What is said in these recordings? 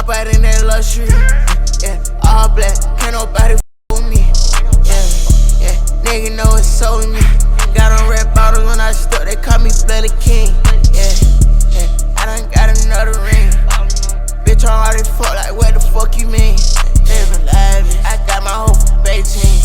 Hop out in that luxury, yeah, all black, can't nobody with me, yeah, nigga know it's so me. Got on red bottles when I stuck, they call me Bloody King, yeah, I done got another ring. Bitch, I'm already fuck, like what the fuck you mean? Living lavish, I got my whole Beijing,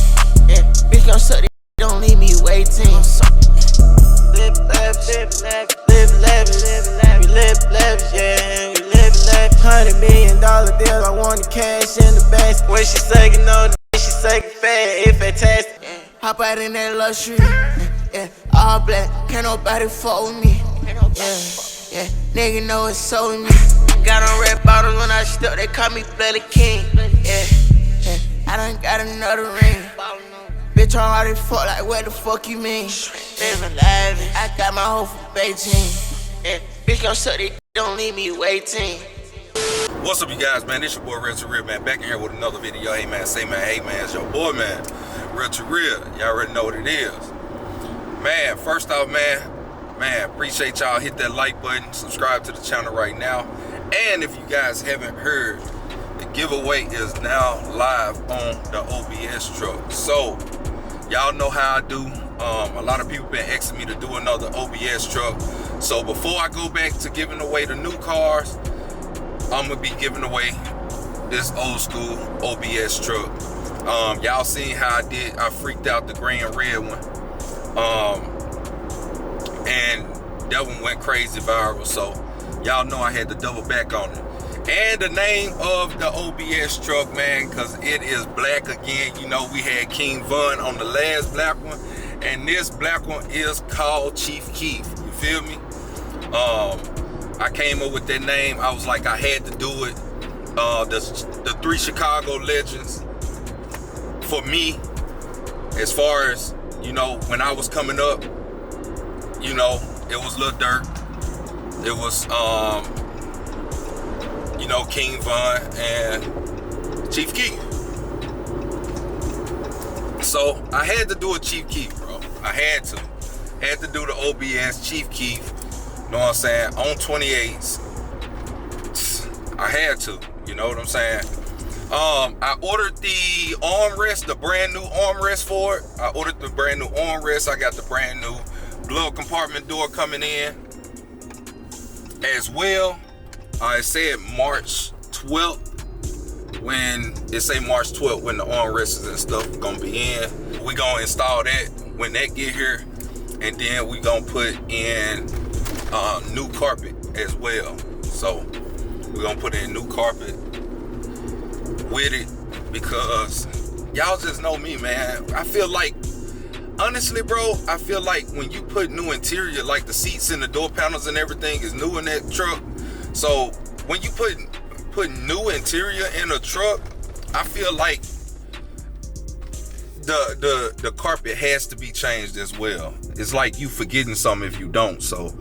yeah, bitch gon' suck this, don't leave me waiting. Live lavish, live lavish, we live lavish, yeah, we live lavish. $100 million deals, I want the cash in the bank. When she suckin' on the she suckin' fat, it fantastic. Yeah. Hop out in that luxury, yeah, all black, can't nobody fuck with me, yeah, nigga know it's so me. Got on red bottles when I stuck, they call me Bloody King, yeah, I done got another ring. Bitch, I'm already fuck, like what the fuck you mean? Living lavish, I got my whole Beijing, yeah, bitch gon' suck this, don't leave me waiting. What's up, you guys, man? This your boy RellToReal, man, back in here with another video. Hey man, say man, hey man, it's your boy, man, RellToReal. Y'all already know what it is. Man, first off, man, appreciate y'all. Hit that like button, subscribe to the channel right now. And if you guys haven't heard, the giveaway is now live on the OBS truck. So y'all know how I do. A lot of people been asking me to do another OBS truck. So before I go back to giving away the new cars, I'm gonna be giving away this old school OBS truck. Y'all seen how I freaked out the gray and red one. And that one went crazy viral. So y'all know I had to double back on it. And the name of the OBS truck, man, because it is black again. You know, we had King Von on the last black one, and this black one is called Chief Keef. You feel me? I came up with that name. I was like, I had to do it. The three Chicago legends, for me, as far as, you know, when I was coming up, you know, it was Lil Durk. It was, you know, King Von and Chief Keef. So I had to do a Chief Keef, bro. I had to do the OBS Chief Keef. You know what I'm saying? On 28s. I had to. You know what I'm saying? I ordered the armrest, the brand new armrest for it. I ordered the brand new armrest. I got the brand new glove compartment door coming in as well. It said March 12th. When it say March 12th, when the armrests and stuff gonna be in, we gonna install that when that get here, and then we gonna put in new carpet as well. So we're gonna put in new carpet with it, because y'all just know me, man. I feel like, honestly, bro, I feel like when you put new interior, like the seats and the door panels and everything is new in that truck. So when you put new interior in a truck, I feel like the carpet has to be changed as well. It's like you forgetting something if you don't. So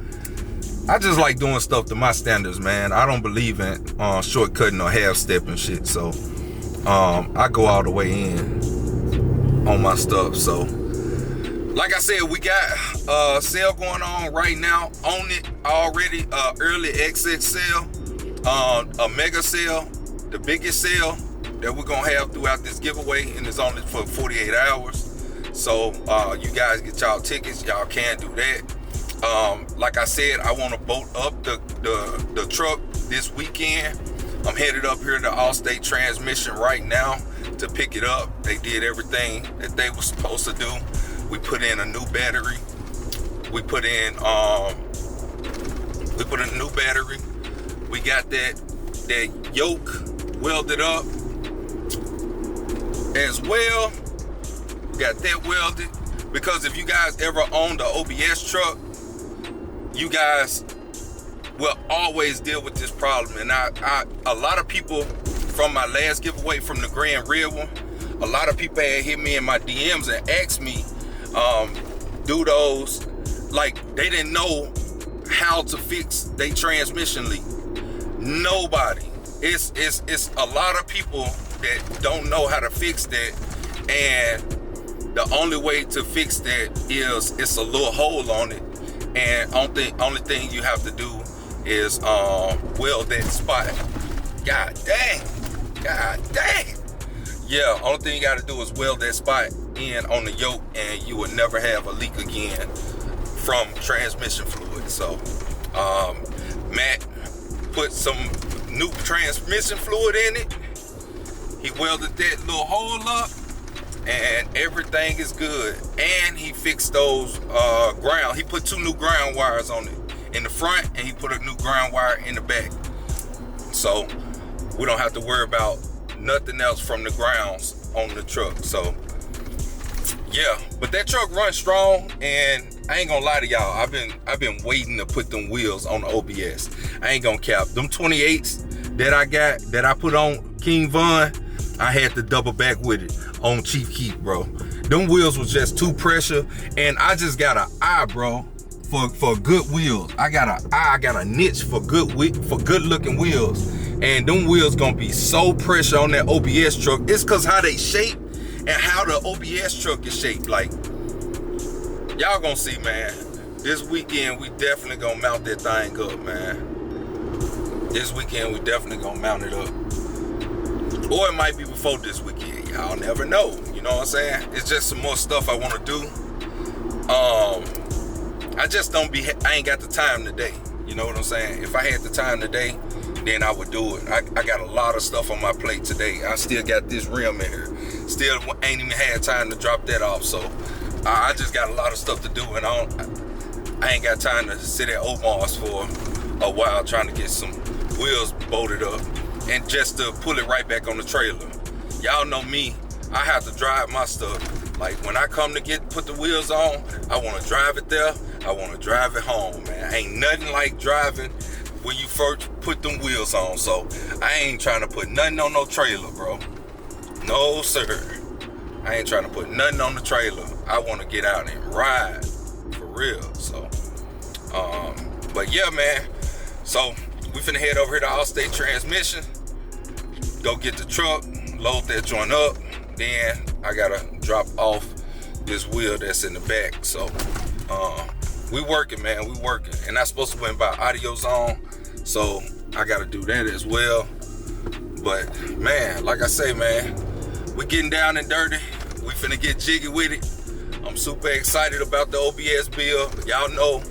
I just like doing stuff to my standards, man. I don't believe in shortcutting or half-stepping shit. So I go all the way in on my stuff. So like I said, we got a sale going on right now on it already. Early access sale, a mega sale, the biggest sale that we're gonna have throughout this giveaway, and it's only for 48 hours. So you guys get y'all tickets, y'all can do that. Like I said, I want to bolt up the truck this weekend. I'm headed up here to Allstate Transmission right now to pick it up. They did everything that they were supposed to do. We put in a new battery. We put in a new battery. We got that yoke welded up as well. We got that welded, because if you guys ever own the OBS truck, you guys will always deal with this problem. And a lot of people from my last giveaway from the gray and red one, a lot of people had hit me in my DMs and asked me, do those, like they didn't know how to fix their transmission leak. Nobody. It's a lot of people that don't know how to fix that, and the only way to fix that is it's a little hole on it, and only thing you have to do is weld that spot God dang. Yeah, only thing you gotta do is weld that spot in on the yoke, and you will never have a leak again from transmission fluid. So Matt put some new transmission fluid in it. He welded that little hole up, and everything is good. And he fixed those ground. He put 2 new ground wires on it in the front, and he put a new ground wire in the back. So we don't have to worry about nothing else from the grounds on the truck. So yeah, but that truck runs strong, and I ain't gonna lie to y'all, I've been waiting to put them wheels on the OBS. I ain't gonna cap. Them 28s that I put on King Von, I had to double back with it on Chief Keef, bro. Them wheels was just too pressure, and I just got an eye, bro, for good wheels. I got a niche for good looking wheels, and them wheels gonna be so pressure on that OBS truck. It's cause how they shape and how the OBS truck is shaped. Like, y'all gonna see, man. This weekend we definitely gonna mount that thing up, man. This weekend we definitely gonna mount it up. Or it might be before this weekend. Y'all never know. You know what I'm saying? It's just some more stuff I wanna do. I just I ain't got the time today. You know what I'm saying? If I had the time today, then I would do it. I got a lot of stuff on my plate today. I still got this rim in here. Still ain't even had time to drop that off. So I just got a lot of stuff to do, and I ain't got time to sit at Omar's for a while trying to get some wheels bolted up and just to pull it right back on the trailer. Y'all know me, I have to drive my stuff. Like, when I come to put the wheels on, I want to drive it there, I want to drive it home, man. Ain't nothing like driving when you first put them wheels on. So I ain't trying to put nothing on no trailer, bro. No sir, I ain't trying to put nothing on the trailer. I want to get out and ride for real. So but yeah, man, so we finna head over here to Allstate Transmission, go get the truck, load that joint up, then I gotta drop off this wheel that's in the back. So we working, man, we working. And I'm supposed to win by Audio Zone, so I gotta do that as well. But man, like I say, man, we getting down and dirty. We finna get jiggy with it. I'm super excited about the OBS build. Y'all know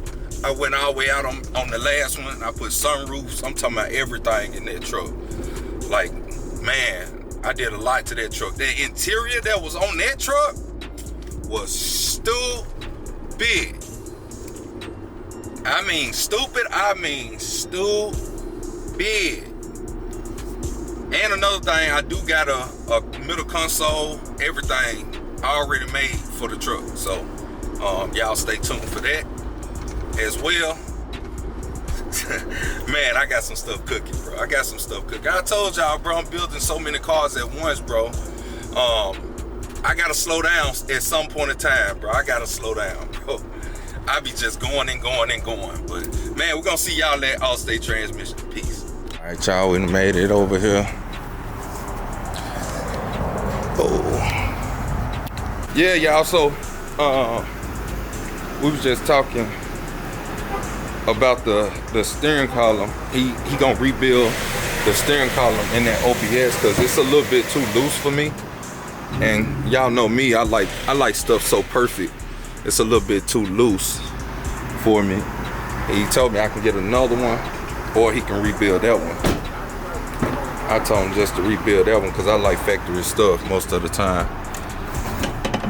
I went all the way out on the last one. I put sunroofs. I'm talking about everything in that truck. Like, man, I did a lot to that truck. The interior that was on that truck was stupid. I mean stupid. And another thing, I do got a middle console, everything already made for the truck. So y'all stay tuned for that as well. Man, I got some stuff cooking, bro. I got some stuff cooking. I told y'all, bro, I'm building so many cars at once, bro. I gotta slow down at some point in time, bro. I gotta slow down, bro. I be just going and going and going. But man, we're gonna see y'all at Allstate Transmission. Peace. All right, y'all, we made it over here. Oh. Yeah, y'all, so we was just talking about the steering column. He gonna rebuild the steering column in that OBS because it's a little bit too loose for me. And y'all know me, I like stuff so perfect. It's a little bit too loose for me. And he told me I can get another one, or he can rebuild that one. I told him just to rebuild that one because I like factory stuff most of the time.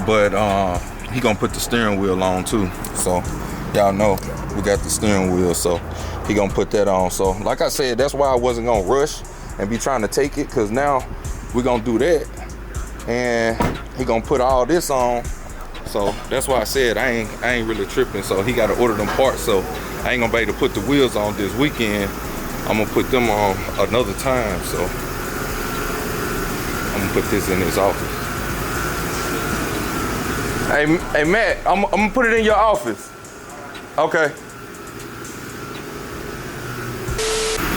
But he gonna put the steering wheel on too. So y'all know we got the steering wheel, so he gonna put that on. So like I said, that's why I wasn't gonna rush and be trying to take it, because now we're gonna do that and he gonna put all this on. So that's why I said I ain't really tripping. So he gotta order them parts, so I ain't gonna be able to put the wheels on this weekend. I'm gonna put them on another time. So I'm gonna put this in his office. Hey Matt, I'm gonna put it in your office. Okay.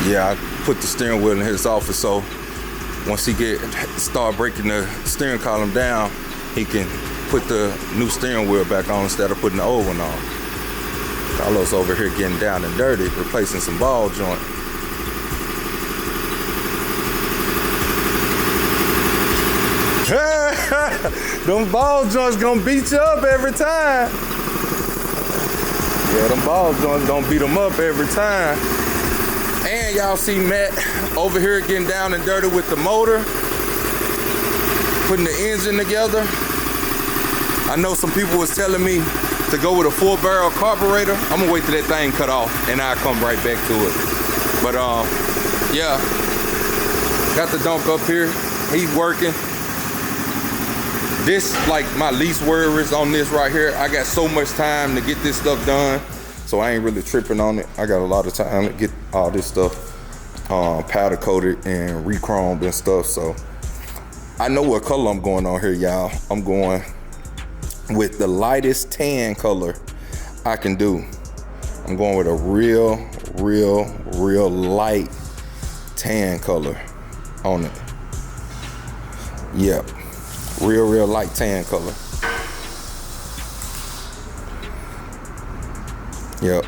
Yeah, I put the steering wheel in his office, so once he start breaking the steering column down, he can put the new steering wheel back on instead of putting the old one on. Carlos over here getting down and dirty, replacing some ball joint. Them ball joints gonna beat you up every time. Yeah, them ball joints gonna beat them up every time. And y'all see Matt over here getting down and dirty with the motor, putting the engine together. I know some people was telling me to go with a 4-barrel carburetor. I'm gonna wait till that thing cut off and I'll come right back to it. But yeah, got the dunk up here. He's working. This like my least worries on this right here. I got so much time to get this stuff done, so I ain't really tripping on it. I got a lot of time to get all this stuff powder coated and re-chromed and stuff. So I know what color I'm going on here, y'all. I'm going with the lightest tan color I can do. I'm going with a real light tan color on it. Yep, real light tan color. Yep,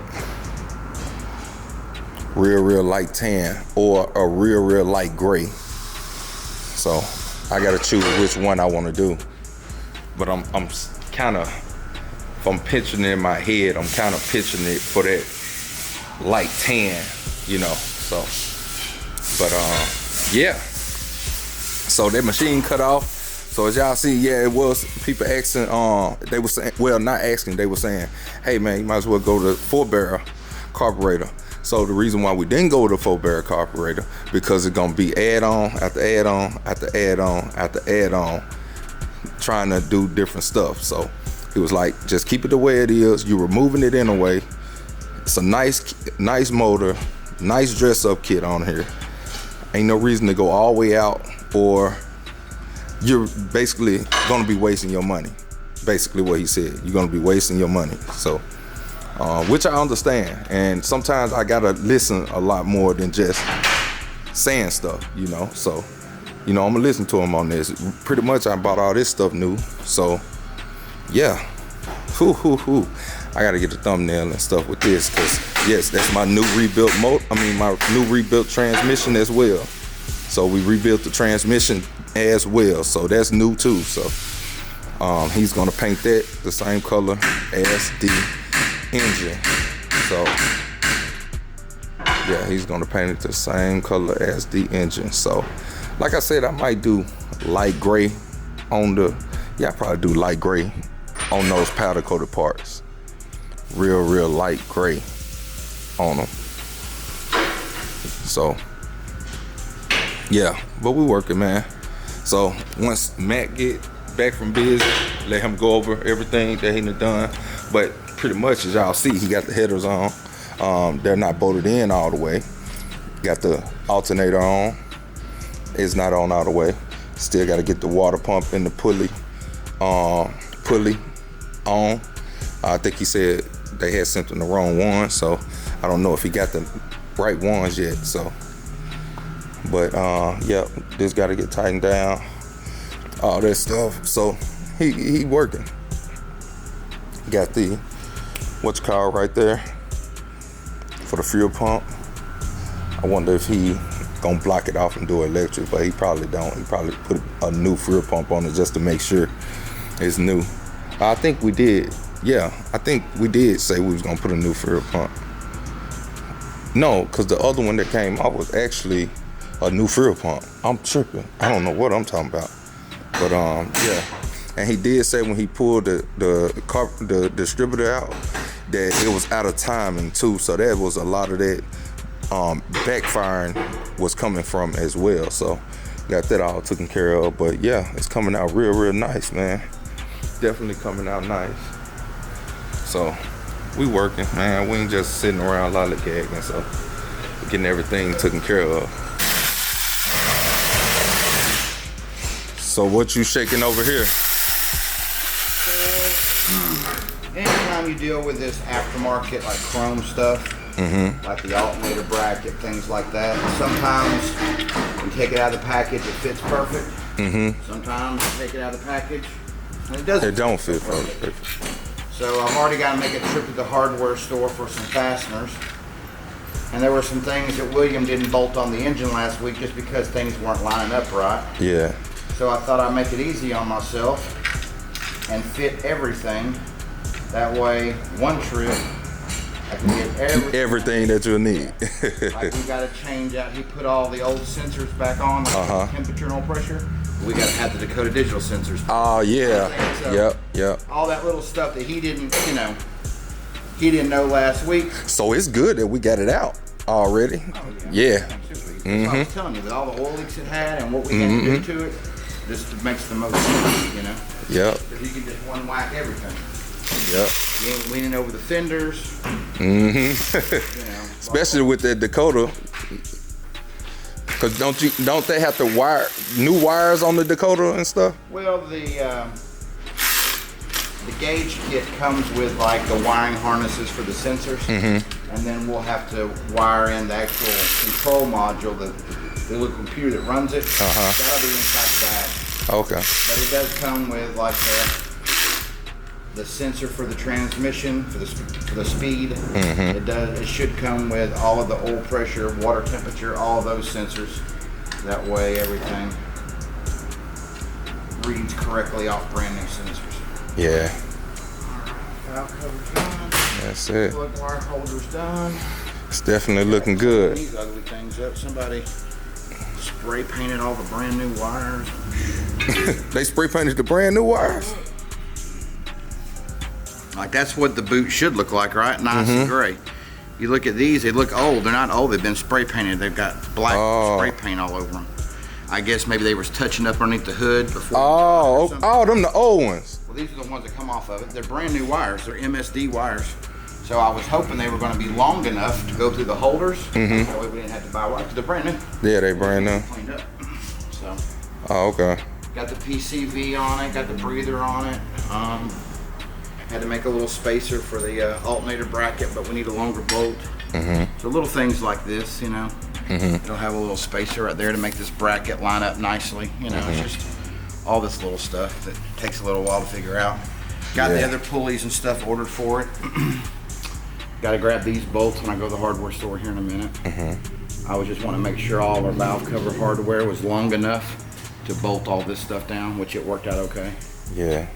real light tan, or a real light gray. So I gotta choose which one I want to do. But I'm kind of, if I'm picturing it in my head, I'm kind of picturing it for that light tan, you know. So, but yeah. So that machine cut off. So as y'all see, yeah, it was people asking. They were saying, well, not asking. They were saying, hey man, you might as well go to 4-barrel carburetor. So the reason why we didn't go to 4-barrel carburetor, because it's gonna be add-on after add-on after add-on after add-on, trying to do different stuff. So it was like, just keep it the way it is. You're removing it in a way. It's a nice motor, nice dress-up kit on here. Ain't no reason to go all the way out, or you're basically gonna be wasting your money. Basically what he said, you're gonna be wasting your money. So, which I understand. And sometimes I gotta listen a lot more than just saying stuff, you know. So, you know, I'm gonna listen to him on this. Pretty much I bought all this stuff new. So, yeah. I gotta get a thumbnail and stuff with this, because yes, that's my new rebuilt my new rebuilt transmission as well. So we rebuilt the transmission as well, so that's new too. So he's gonna paint that the same color as the engine. So yeah, he's gonna paint it the same color as the engine. So like I said, I might do light gray on the, yeah, I probably do light gray on those powder coated parts. Real light gray on them. So yeah, but we working, man. So once Matt get back from biz, let him go over everything that he done. But pretty much, as y'all see, he got the headers on. They're not bolted in all the way. Got the alternator on. It's not on all the way. Still got to get the water pump and the pulley on. I think he said they had sent him the wrong one, so I don't know if he got the right ones yet. So, but yeah, this got to get tightened down, all that stuff. So he working. Got the what's-called right there for the fuel pump. I wonder if he gonna block it off and do electric, but he probably don't. He probably put a new fuel pump on it just to make sure it's new. I think we did. Yeah, I think we did say we was gonna put a new fuel pump. No, because the other one that came out was actually a new fuel pump. I'm tripping. I don't know what I'm talking about. But yeah. And he did say when he pulled the distributor out that it was out of timing too. So that was a lot of that backfiring was coming from as well. So got that all taken care of. But yeah, it's coming out real nice, man. Definitely coming out nice. So we working, man. We ain't just sitting around lollygagging. So we're getting everything taken care of. So what you shaking over here? So, anytime you deal with this aftermarket, like chrome stuff, like the alternator bracket, things like that, sometimes you take it out of the package, it fits perfect. Sometimes you take it out of the package, and it doesn't. It don't fit perfect. So I've already got to make a trip to the hardware store for some fasteners. And there were some things that William didn't bolt on the engine last week just because things weren't lining up right. Yeah. So I thought I'd make it easy on myself and fit everything. That way, one trip, I can get everything that you'll need. Like we got to change out. He put all the old sensors back on, like temperature and oil pressure. We got to have the Dakota digital sensors. Oh yeah. So Yep. all that little stuff that he didn't, he didn't know last week. So it's good that we got it out already. Oh, yeah. Absolutely. That's what I was telling you, with all the oil leaks it had and what we had to do to it, this makes the most sense, Yep. Because you can just one whack everything. Yep. You ain't leaning over the fenders. Especially with the Dakota. Cause don't they have to wire new wires on the Dakota and stuff? Well, the gauge kit comes with like the wiring harnesses for the sensors, and then we'll have to wire in the actual control module, the little computer that runs it. That'll be inside the bag. Okay. But it does come with like the sensor for the transmission, for the speed. It should come with all of the oil pressure, water temperature, all of those sensors. That way everything reads correctly off brand new sensors. Yeah. Valve cover's done. That's it. Plug wire holder's done. It's definitely looking good. These ugly things up. Somebody spray painted all the brand new wires. They spray painted the brand new wires. Like that's what the boot should look like, right? Nice and gray. You look at these, they look old. They're not old, they've been spray painted. They've got black spray paint all over them. I guess maybe they was touching up underneath the hood before. Them the old ones. Well, these are the ones that come off of it. They're brand new wires. They're MSD wires. So I was hoping they were going to be long enough to go through the holders. That way we didn't have to buy wires. They're brand new. Yeah, they brand new. Cleaned up. So. Oh, okay. Got the PCV on it. Got the breather on it. Had to make a little spacer for the alternator bracket, but we need a longer bolt. So little things like this, It'll have a little spacer right there to make this bracket line up nicely. It's just all this little stuff that takes a little while to figure out. Got the other pulleys and stuff ordered for it. Got to grab these bolts when I go to the hardware store here in a minute. I was just want to make sure all our valve cover hardware was long enough to bolt all this stuff down, which it worked out okay. Yeah.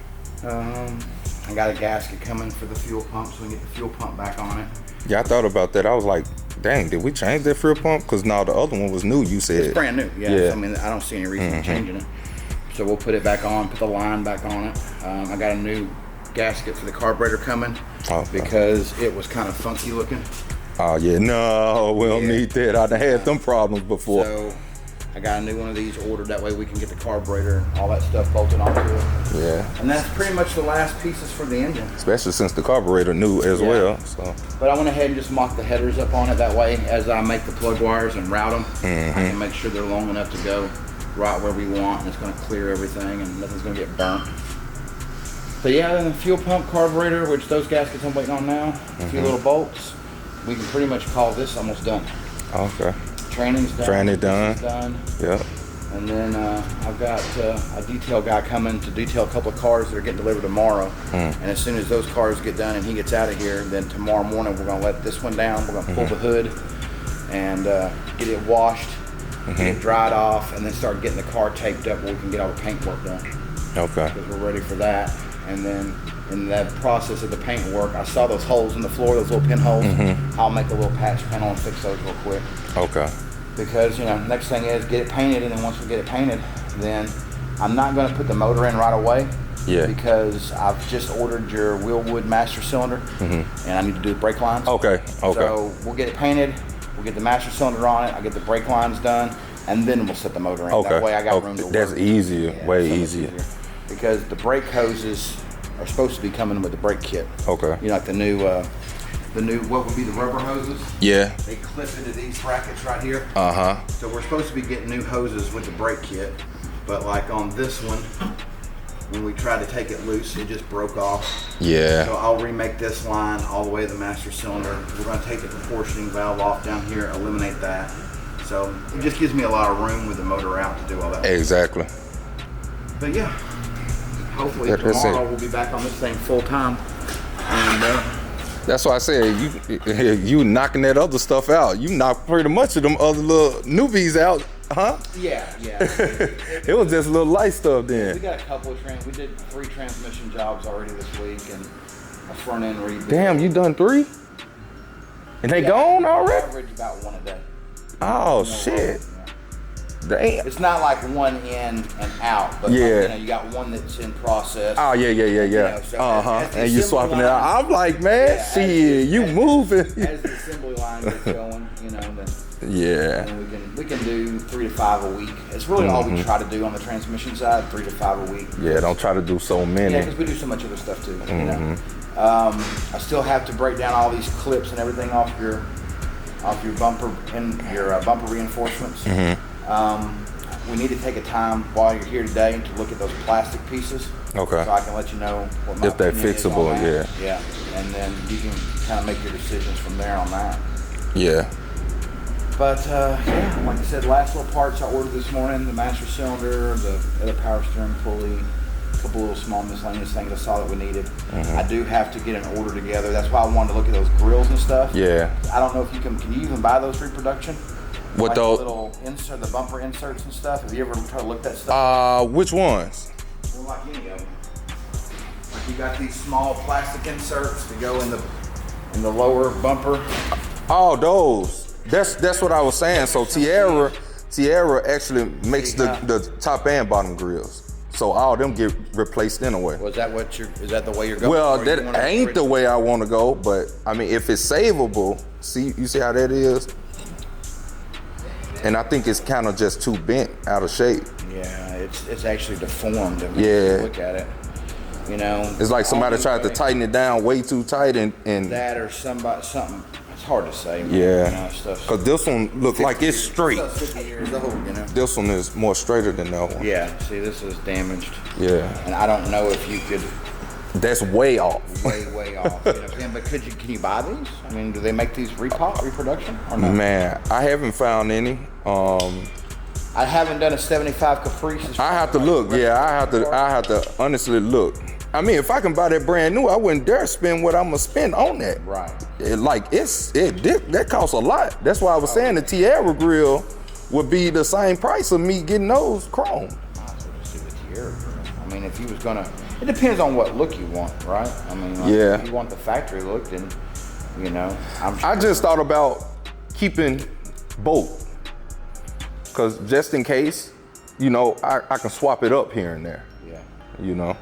I got a gasket coming for the fuel pump, so we can get the fuel pump back on it. Yeah, I thought about that. I was like, dang, did we change that fuel pump? Because now the other one was new, you said. It's brand new, yeah. So, I mean, I don't see any reason for changing it. So we'll put it back on, put the line back on it. I got a new gasket for the carburetor coming because it was kind of funky looking. Oh, yeah, no, we don't need that. I done had them problems before. So I got a new one of these ordered, that way we can get the carburetor, all that stuff bolted onto it. Yeah. And that's pretty much the last pieces for the engine. Especially since the carburetor new as well. So. But I went ahead and just mocked the headers up on it. That way, as I make the plug wires and route them, I can make sure they're long enough to go right where we want, and it's going to clear everything, and nothing's going to get burnt. So yeah, then the fuel pump, carburetor, which those gaskets I'm waiting on now, a few little bolts, we can pretty much call this almost done. Okay. Training's done. Training done. Yep. And then I've got a detail guy coming to detail a couple of cars that are getting delivered tomorrow. And as soon as those cars get done and he gets out of here, then tomorrow morning we're going to let this one down. We're going to pull the hood and get it washed, get it dried off, and then start getting the car taped up where we can get all the paint work done. Okay. Because we're ready for that. And then in that process of the paint work, I saw those holes in the floor, those little pinholes. I'll make a little patch panel and fix those real quick. Okay. Because, next thing is get it painted, and then once we get it painted, then I'm not going to put the motor in right away. Yeah. Because I've just ordered your Wheelwood master cylinder, and I need to do the brake lines. Okay. So we'll get it painted, we'll get the master cylinder on it, I'll get the brake lines done, and then we'll set the motor in. That way I got room to work. That's easier, way so easier. Because the brake hoses are supposed to be coming with the brake kit. Okay. Like the new, what would be the rubber hoses? Yeah. They clip into these brackets right here. So we're supposed to be getting new hoses with the brake kit, but like on this one, when we tried to take it loose, it just broke off. Yeah. So I'll remake this line all the way to the master cylinder. We're going to take the proportioning valve off down here, eliminate that. So it just gives me a lot of room with the motor out to do all that. Exactly. But yeah, hopefully tomorrow we'll be back on this thing full time. And that's why I said you knocking that other stuff out. You knocked pretty much of them other little newbies out huh? Yeah. It was just little light stuff then. We got a couple of we did 3 transmission jobs already this week and a front end rebuild. Damn, you done 3? And they gone already? Average about 1 a day. Oh shit. Damn. It's not like one in and out, but like, you got one that's in process. Oh yeah. So and you swapping it out. I'm like, man, shit, you moving. As the assembly line gets going, then we can do 3 to 5 a week. It's really all we try to do on the transmission side, 3 to 5 a week. Yeah, don't try to do so many. Yeah, because we do so much other stuff too. I still have to break down all these clips and everything off your bumper and your bumper reinforcements. We need to take a time while you're here today to look at those plastic pieces. Okay. So I can let you know what my if they're opinion is on fixable, that. Yeah. And then you can kind of make your decisions from there on that. Yeah. But like I said, last little parts I ordered this morning: the master cylinder, the other power steering pulley, a couple little small miscellaneous things I saw that we needed. I do have to get an order together. That's why I wanted to look at those grills and stuff. Yeah. I don't know if you can you even buy those reproduction? What like those? The little insert, the bumper inserts and stuff. Have you ever tried to look that stuff? Which ones? Well, like any of them. Like you got these small plastic inserts to go in the lower bumper. Oh, those. That's what I was saying. So Tierra actually makes the top and bottom grills. So all them get replaced anyway. Was that is that the way you're going? Well, that ain't the way I want to go, but I mean, if it's savable, you see how that is? And I think it's kind of just too bent, out of shape. Yeah, it's actually deformed. If you look at it. It's like somebody tried to tighten it down way too tight and that or something. It's hard to say. Man. Yeah. Because this one looks like it's straight. 50 years old, This one is more straighter than that one. Yeah. See, this is damaged. Yeah. And I don't know if you could. That's way off. Way off. But can you buy these? I mean, do they make these reproduction or not? Man, I haven't found any. I haven't done a 75 Caprice. I have to look. Yeah, I have to honestly look. I mean, if I can buy that brand new, I wouldn't dare spend what I'm gonna spend on that. Right. That costs a lot. That's why I was saying the Tierra grill would be the same price of me getting those chrome. Might as well just do the Tierra grill. I mean, if you was gonna, it depends on what look you want, right? I mean, if you want the factory look, then I just thought about keeping both. Because just in case, I can swap it up here and there. Yeah.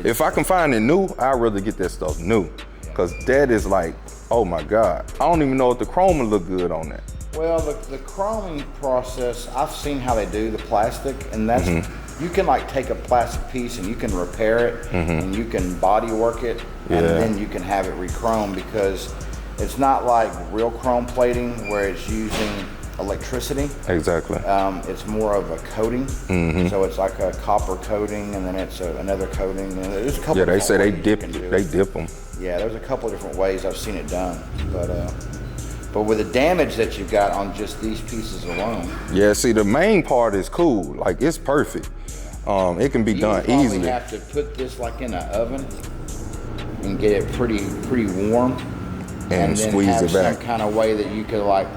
If I can find it new, I'd rather get that stuff new. Because that is like, oh my God. I don't even know if the chrome will look good on that. Well, the chroming process, I've seen how they do the plastic, and that's, you can like take a plastic piece and you can repair it, and you can body work it, and then you can have it re-chrome, because it's not like real chrome plating where it's using electricity. Exactly. It's more of a coating, so it's like a copper coating, and then it's another coating. And there's a couple. Yeah, they say they dip them. Yeah, there's a couple of different ways I've seen it done, but with the damage that you've got on just these pieces alone. Yeah, see, the main part is cool. Like, it's perfect. It can be done easily. You have to put this like in an oven and get it pretty warm, and then squeeze have it back. some kind of way that you could like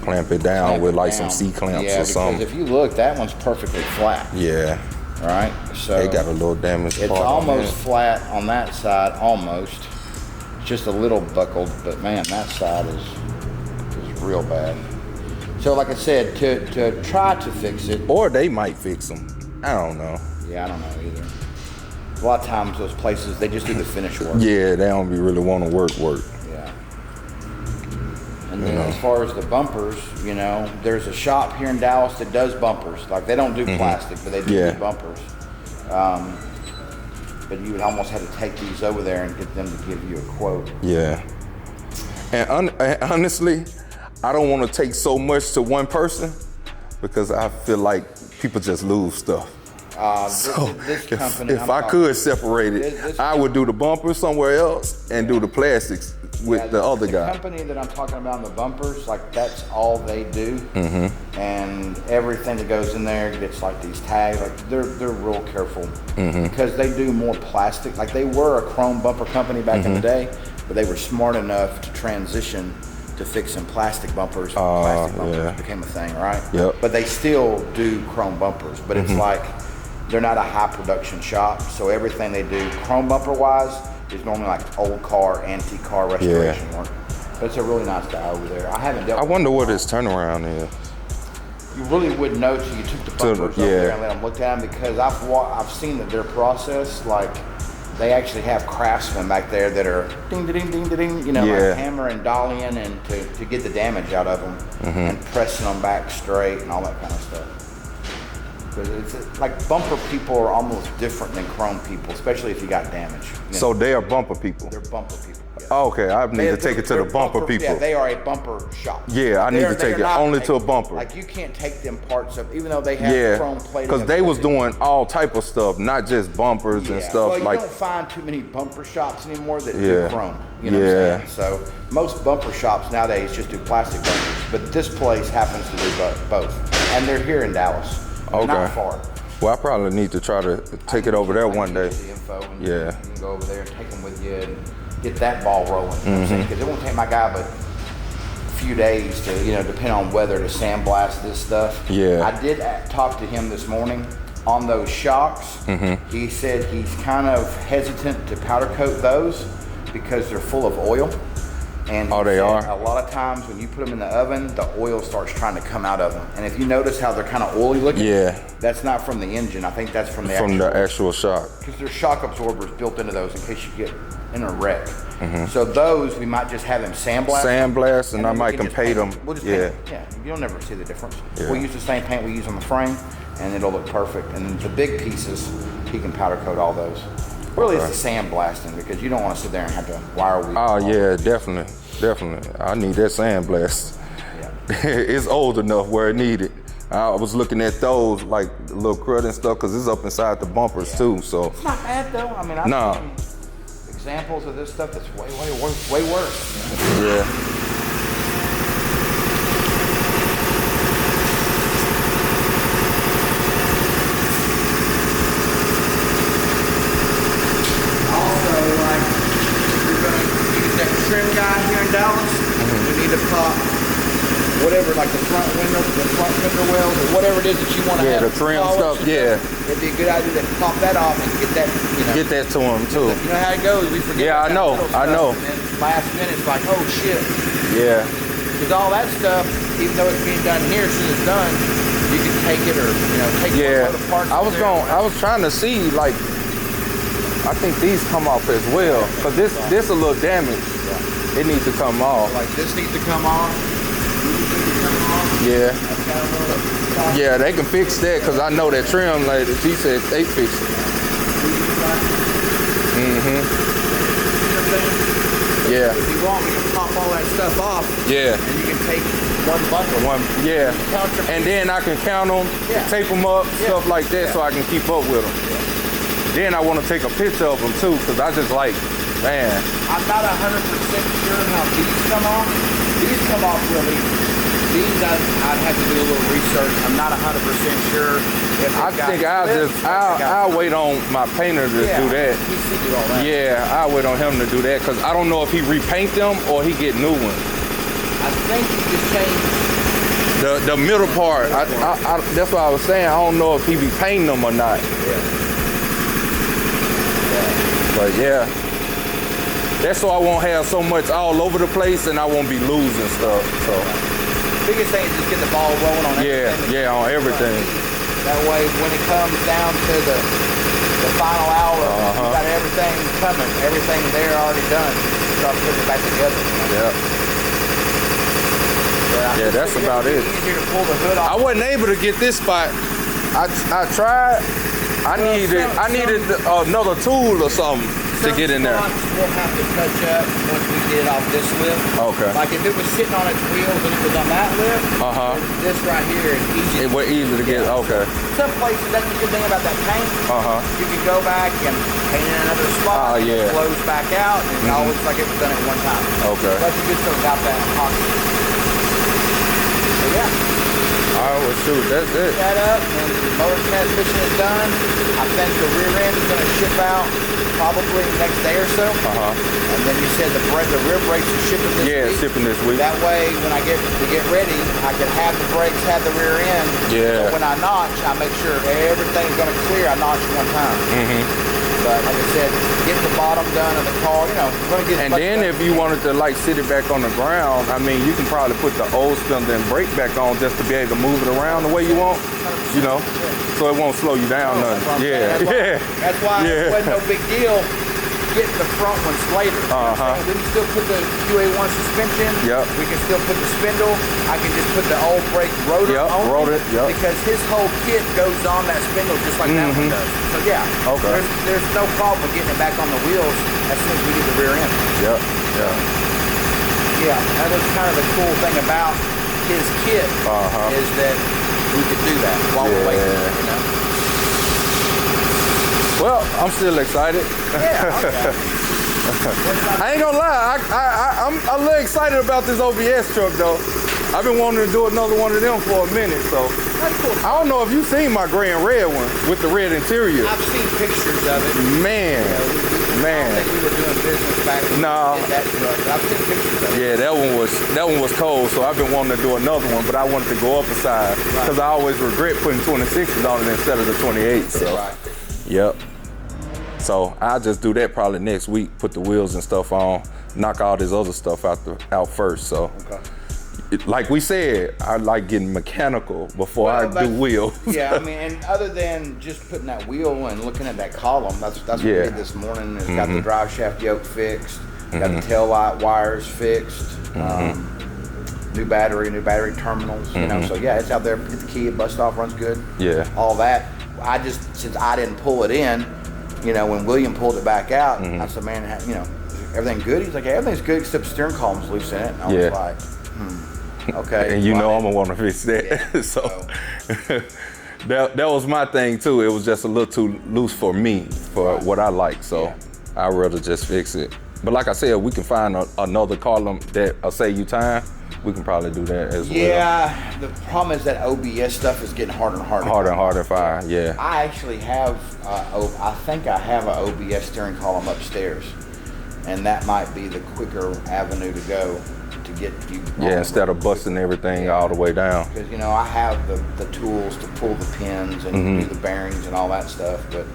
clamp it down with like some C-clamps or something. Because if you look, that one's perfectly flat. Yeah. All right. So they got a little damage. It's almost flat on that side, almost. It's just a little buckled, but man, that side is real bad. So like I said, to try to fix it. Or they might fix them. I don't know. Yeah, I don't know either. A lot of times those places, they just do the finish work. Yeah, they don't really want to work. Yeah. And then as far as the bumpers, there's a shop here in Dallas that does bumpers. Like, they don't do plastic, but they do bumpers. But you would almost have to take these over there and get them to give you a quote. Yeah. And honestly, I don't want to take so much to one person, because I feel like people just lose stuff. This company, if I could separate it, I would do the bumpers somewhere else and do the plastics with the other guy. The company that I'm talking about in the bumpers, like, that's all they do. And everything that goes in there gets like these tags. Like, they're real careful because they do more plastic. Like, they were a chrome bumper company back in the day, but they were smart enough to transition to fixing plastic bumpers. Plastic bumpers became a thing, right? Yep. But they still do chrome bumpers, but it's like they're not a high production shop, so everything they do chrome bumper wise is normally like old car, antique car restoration work. But it's a really nice guy over there. I haven't dealt I with wonder him. what his turnaround is. You really wouldn't know till you took the bumpers over there and let them look at them, because I've seen that their process, like they actually have craftsmen back there that are ding ding ding ding ding, you know, like hammer and dollying and to get the damage out of them and pressing them back straight and all that kind of stuff. Because it's like bumper people are almost different than chrome people, especially if you got damage. You know? So they are bumper people. They're bumper people. Yeah. Oh, okay, I need to take it to the bumper people. Yeah, they are a bumper shop. Yeah, I need to take it only to a bumper. Like you can't take them parts of, even though they have chrome plating. Because they was doing all type of stuff, not just bumpers and stuff. Well, you like don't find too many bumper shops anymore that do chrome. You know what I'm saying? So most bumper shops nowadays just do plastic bumpers, but this place happens to do both, and they're here in Dallas. Not far. Well, I probably need to try to take it over there one day. The info and you can go over there and take them with you and get that ball rolling. You know what I'm saying? Because it won't take my guy but a few days to, you know, depending on weather, to sandblast this stuff. Yeah. I did talk to him this morning on those shocks. He said he's kind of hesitant to powder coat those because they're full of oil. And they are? A lot of times when you put them in the oven, the oil starts trying to come out of them. And if you notice how they're kind of oily looking, that's not from the engine. I think that's from the actual shock. Because there's shock absorbers built into those in case you get in a wreck. So those, we might just have them sandblast. Sandblast, and I might can paint them. We'll just paint them. Yeah, you'll never see the difference. We'll use the same paint we use on the frame, and it'll look perfect. And the big pieces, he can powder coat all those. Really, it's the sandblasting, because you don't want to sit there and have to wire weave. Oh yeah, definitely. I need that sandblast. It's old enough where it needed. I was looking at those, like the little crud and stuff, because it's up inside the bumpers too. So it's not bad though. I mean, I've seen examples of this stuff that's way worse. You know? Yeah. Trim guy here in Dallas, we need to pop whatever, like the front window wells, or whatever it is that you want to have. The trim stuff, It'd be a good idea to pop that off and get that, you know. Get that to him too. You know how it goes, we forget. I know. And then last minute, it's like, oh shit. Yeah. Because all that stuff, even though it's being done here, as soon as it's done, you can take it or, you know, take one of the parts. I was trying to see, like, I think these come off as well, because this a little damaged. It needs to come off. Like this needs to come off. Yeah. Yeah, they can fix that, because I know that trim lady, she said they fix it. Yeah. If you want, we can pop all that stuff off. Yeah. And you can take one bundle. And then I can count them, tape them up, stuff like that, so I can keep up with them. Then I want to take a picture of them too, because I just like, man. I'm not 100% sure how these come off. These come off really. These I'd have to do a little research. I'm not 100% sure. I'll wait on my painter to do that. Do all that. Yeah, I'll wait on him to do that, because I don't know if he repaint them or he get new ones. I think he just changed the middle part. That's what I was saying. I don't know if he be painting them or not. But yeah, that's so I won't have so much all over the place and I won't be losing stuff. So biggest thing is just get the ball rolling on everything. On everything. That way, when it comes down to the final hour, you got everything coming, everything there already done. Start putting it back together. Yeah, that's about it. Easier to pull the hood off. I wasn't able to get this spot. I tried. I needed another tool or something to get in there. We'll have to touch up once we get it off this lift. Okay. Like if it was sitting on its wheels and it was on that lift, this right here is easy. It was easy to get. Okay. Some places, that's the good thing about that paint. You can go back and paint in another spot. It flows back out, and it all looks like it was done at one time. Okay. That's the good thing about that pocket. So yeah. All right, well, shoot, that's it. That up, and the motor transmission is done. I think the rear end is going to ship out probably next day or so. And then you said the rear brakes are shipping this week. Yeah, shipping this week. That way, when we get ready, I can have the brakes, have the rear end. Yeah. So when I notch, I make sure everything's going to clear. I notch one time. But like I said, get the bottom done of the car, you know, we're going to get. And then if you wanted to like sit it back on the ground, I mean, you can probably put the old cylinder and brake back on just to be able to move it around the way you want, you know, so it won't slow you down nothing. That's why it wasn't no big deal getting the front ones later. We can still put the QA1 suspension. We can still put the spindle. I can just put the old brake rotor on it. Because his whole kit goes on that spindle just like that one does. So yeah, there's no problem with getting it back on the wheels as soon as we get the rear end. Yeah, that was kind of the cool thing about his kit is that we could do that while we're waiting, you know. Well, I'm still excited. I ain't gonna lie, I'm a little excited about this OBS truck though. I've been wanting to do another one of them for a minute, so. I don't know if you've seen my gray and red one with the red interior. I've seen pictures of it. Man. I don't think we were doing business back when we did that truck, but I've seen pictures of it. Yeah, that one was cold, so I've been wanting to do another one, but I wanted to go up a size because I always regret putting 26s on it instead of the 28s. So. Yep. So I'll just do that probably next week, put the wheels and stuff on, knock all this other stuff out first. So, like we said, I like getting mechanical before I do wheels. Yeah, I mean, and other than just putting that wheel and looking at that column, that's what we did this morning. It's got the drive shaft yoke fixed, got the tail light wires fixed, new battery terminals. You know, so yeah, it's out there. Get the key, it busts off, runs good. Yeah, all that. Since I didn't pull it in. You know, when William pulled it back out, I said, man, you know, everything good? He's like, yeah, everything's good except the steering column's loose in it. And I was like, okay. And you know I'm gonna want to fix that. So that was my thing too. It was just a little too loose for me, for what I like. So I'd rather just fix it. But like I said, we can find another column that'll save you time. We can probably do that as well. Yeah, the problem is that OBS stuff is getting harder and harder. Harder and harder to find, yeah. I actually have, I think I have an OBS steering column upstairs. And that might be the quicker avenue to go to get you. Yeah, instead of busting everything all the way down. Because, you know, I have the tools to pull the pins and do the bearings and all that stuff. But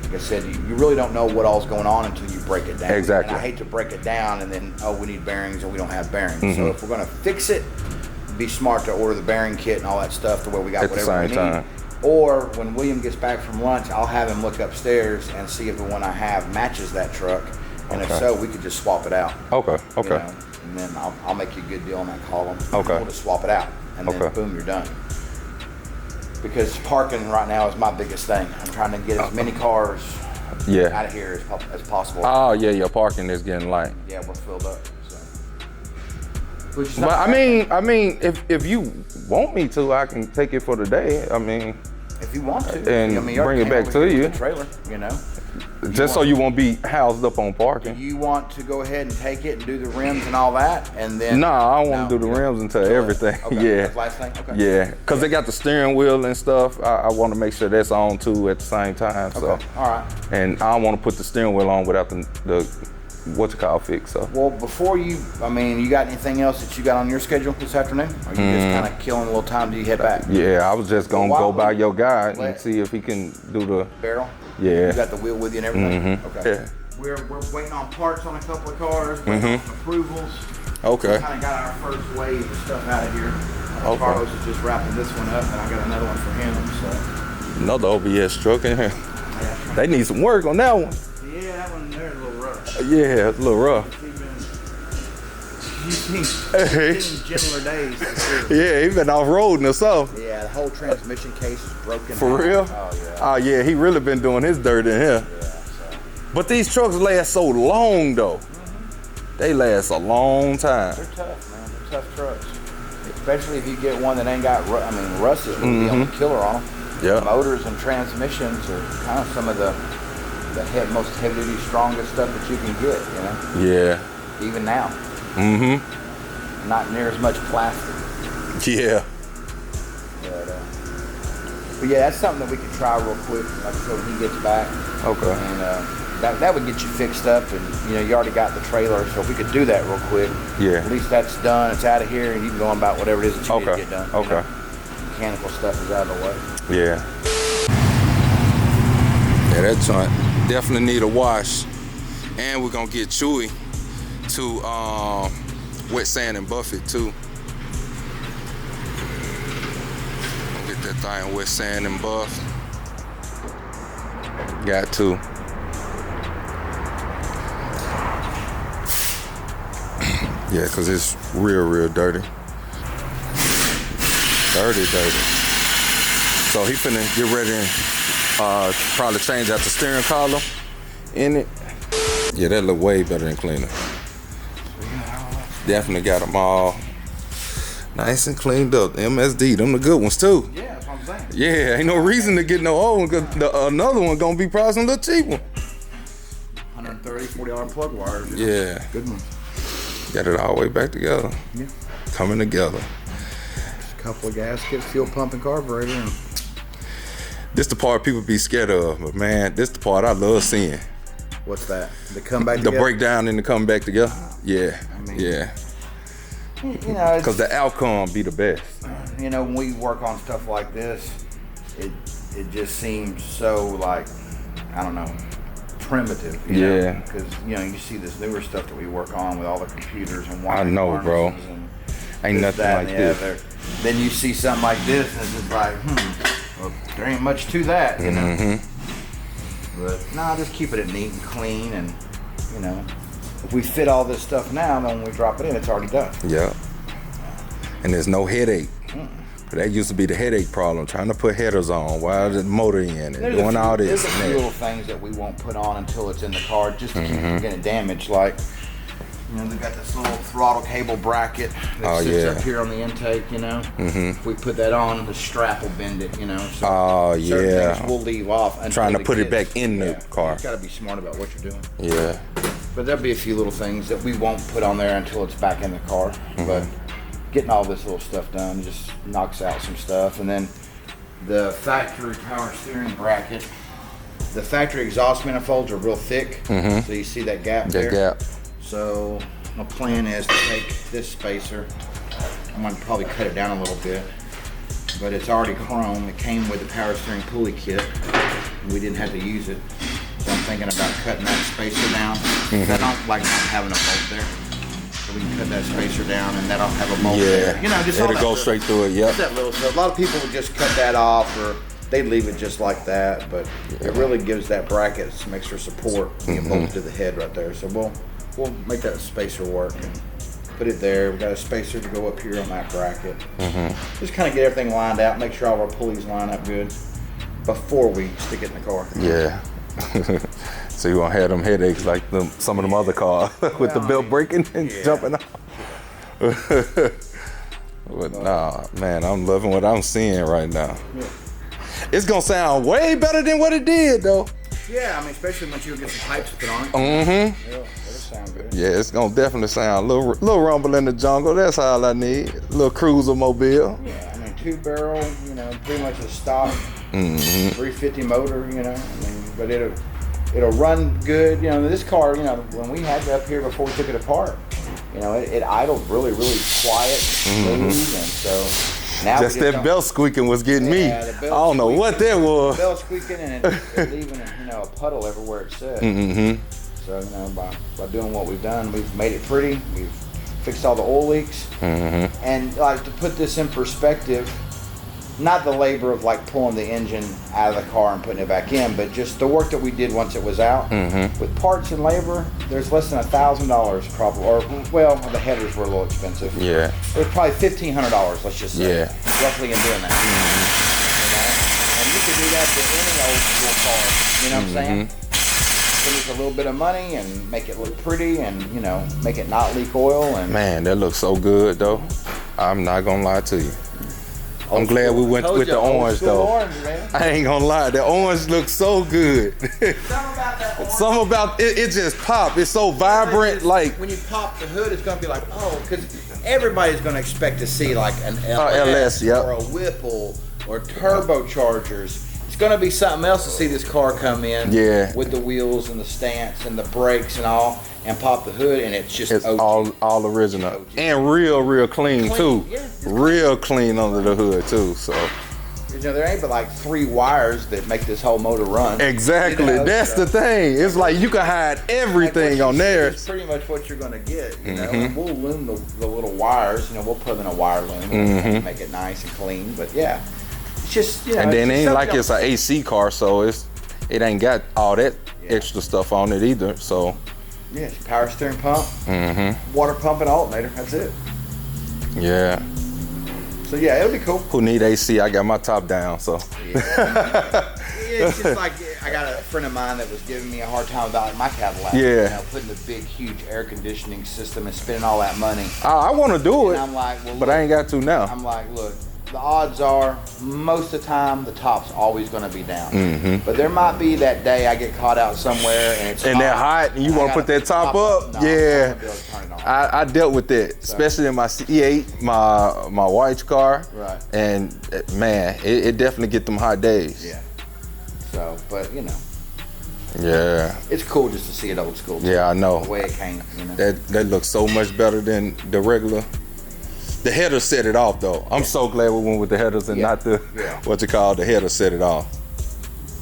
like I said, you really don't know what all's going on until you break it down. Exactly. And I hate to break it down and then, we need bearings or we don't have bearings. So if we're going to fix it, be smart to order the bearing kit and all that stuff to where we got at whatever we need. Time. Or when William gets back from lunch, I'll have him look upstairs and see if the one I have matches that truck. And if so, we could just swap it out. Okay. You know? And then I'll make you a good deal on that column. We'll just swap it out. And then boom, you're done. Because parking right now is my biggest thing. I'm trying to get as many cars out of here as possible. Oh yeah, your parking is getting light. Yeah, we're filled up. So. But I mean, if you want me to, I can take it for the day. I mean, if you want to, and bring it back to you. The trailer, you know. Just so you won't be housed up on parking. Do you want to go ahead and take it and do the rims and all that, and then? No, I don't want to do the rims until everything. That's the last thing. Okay. Yeah, because they got the steering wheel and stuff. I want to make sure that's on too at the same time. So. All right. And I don't want to put the steering wheel on without the what's it called fix. So. Well, before you got anything else that you got on your schedule this afternoon? Or are you just kind of killing a little time till you head back? Yeah, I was just gonna go by your guy and see if he can do the barrel. Yeah. You got the wheel with you and everything? Okay. Yeah. We're waiting on parts on a couple of cars, waiting on some approvals. Okay. We kind of got our first wave of stuff out of here. Carlos is just wrapping this one up, and I got another one for him. So. Another OBS truck in here. They need some work on that one. Yeah, that one there's a little rough. Yeah, it's a little rough. You've seen gentler days. Yeah, he been off-roading or something. Yeah, the whole transmission case is broken. For real? Oh, yeah. Oh, yeah, he really been doing his dirt in here. Yeah, so. But these trucks last so long, though. They last a long time. They're tough, man. They're tough trucks. Especially if you get one that ain't got, rust is going to be the only killer on them. Yeah. Motors and transmissions are kind of some of the most heavy-duty, strongest stuff that you can get, you know? Yeah. Even now. Not near as much plastic. Yeah. But, But yeah, that's something that we could try real quick, like so when he gets back. Okay. And that would get you fixed up, and you know you already got the trailer, so if we could do that real quick. Yeah. At least that's done. It's out of here, and you can go on about whatever it is that you need to get done. Okay. You know? Mechanical stuff is out of the way. Yeah. Yeah, that joint definitely need a wash, and we're gonna get Chewy to wet sand and buff it too. Get that thing wet sand and buff. Got to. Yeah, cause it's real dirty. Dirty. So he finna get ready and probably change out the steering column in it. Yeah, that look way better than cleaner. Definitely got them all nice and cleaned up. MSD, them the good ones too. Yeah, that's what I'm saying. Yeah, ain't no reason to get no old one, cause another one gonna be priced a little cheaper. $130, $40 plug wires. Yeah. Good ones. Got it all the way back together. Yeah. Coming together. Just a couple of gaskets, fuel pump and carburetor. And This the part people be scared of, but man, this the part I love seeing. what's that? The comeback The together? breakdown and the coming back together. Yeah, I mean, yeah. You know, Because the outcome be the best. you know, when we work on stuff like this, it just seems so like, I don't know, primitive. You Yeah. Because you know, you see this newer stuff that we work on with all the computers and I wiring know, bro. harnesses and Ain't this, nothing that, like and the this. other. Then you see something like this, and it's just like, well, there ain't much to that, you know. Mm-hmm. But nah, just keep it neat and clean, and you know, if we fit all this stuff now, then when we drop it in, it's already done. Yeah. And there's no headache. But that used to be the headache problem, trying to put headers on while the motor in and doing all this. There's a few little things that we won't put on until it's in the car, just to keep Mm-hmm. from getting damaged. Like, you know, they've got this little throttle cable bracket that Oh, sits yeah. up here on the intake, you know. If we put that on, the strap will bend it, you know. So Oh, certain yeah. things we'll leave off. until Trying to put it gets- back in the car. You got to be smart about what you're doing. Yeah. But there'll be a few little things that we won't put on there until it's back in the car. Mm-hmm. But getting all this little stuff done just knocks out some stuff. And then the factory power steering bracket, the factory exhaust manifolds are real thick. So you see that gap there? That gap. So my plan is to take this spacer. I'm gonna probably cut it down a little bit. But it's already chrome. It came with the power steering pulley kit. And we didn't have to use it. So I'm thinking about cutting that spacer down. I don't like not having a bolt there. So we can cut that spacer down and that'll have a bolt there. Yeah. You know, just all It'll that go little- straight through it, yep. just that little stuff. A lot of people would just cut that off or they'd leave it just like that. But it really gives that bracket some extra support being bolted to the head right there. So we'll make that spacer work and put it there. We got a spacer to go up here on that bracket. Just kind of get everything lined out, make sure all our pulleys line up good before we stick it in the car. Yeah. So you won't have them headaches like some of them other cars with the belt breaking and jumping off. But nah, man, I'm loving what I'm seeing right now. It's gonna sound way better than what it did though. Yeah, I mean, especially once you get some pipes put on it. Mm-hmm. Yeah, that'll sound good. Yeah, it's gonna definitely sound a little rumble in the jungle. That's all I need. A little cruiser mobile. Yeah, I mean, 2-barrel, you know, pretty much a stock 350 motor, you know. I mean, but it'll run good. You know, this car, you know, when we had it up here before we took it apart, you know, it idled really, really quiet, smooth, and so now Just that bell squeaking was getting me. Yeah, the I bell don't know what that The was. bell squeaking and it leaving, you know, a puddle everywhere it said. So, you know, by doing what we've done, we've made it pretty. We've fixed all the oil leaks. And like to put this in perspective, not the labor of like pulling the engine out of the car and putting it back in, but just the work that we did once it was out. With parts and labor, there's less than $1,000 probably, or well, the headers were a little expensive. Yeah. There's probably $1,500, let's just say, Yeah. roughly in doing that. You know? And you can do that to any old school car. You know what I'm saying? Finish a little bit of money and make it look pretty, and you know, make it not leak oil. And Man, that looks so good though. I'm not gonna lie to you. I'm glad we went with the orange though. Orange, man. I ain't gonna lie, the orange looks so good. Something about that orange. Something about it, it just pop. It's so vibrant, like when you pop the hood, it's gonna be like, oh, because everybody's gonna expect to see like an LS, LS, yep. or a Whipple or turbochargers. It's going to be something else to see this car come in with the wheels and the stance and the brakes and all, and pop the hood, and it's just all original and real clean too. Yeah, real clean under the hood too. So you know, there ain't but like 3 wires that make this whole motor run. Exactly. You know, that's the thing. It's like you can hide everything on there. It's pretty much what you're gonna get. You know, and we'll loom the little wires. You know, we'll put them in a wire loom and make it nice and clean. But yeah, it's just, you know. And then it ain't like it's an AC car, so it ain't got all that extra stuff on it either. So yeah, it's power steering pump, water pump, and alternator. That's it. Yeah. So yeah, it'll be cool. Who need AC? I got my top down, so. Yeah. It's just like, I got a friend of mine that was giving me a hard time about my Cadillac. Yeah. You know, putting the big, huge air conditioning system and spending all that money. I want to do it, and I'm like, well, but I ain't got to now. I'm like, look, the odds are, most of the time, the top's always going to be down. But there might be that day I get caught out somewhere and it's that hot, and you want to put that top up? No, yeah. I dealt with that, especially in my C8, my wife's car. Right. And man, it definitely get them hot days. Yeah. So, but you know. Yeah. It's cool just to see it old school. Yeah, I know. The way it came, you know. That looks so much better than the regular. The header set it off though. I'm so glad we went with the headers and not the what you call the header set it off.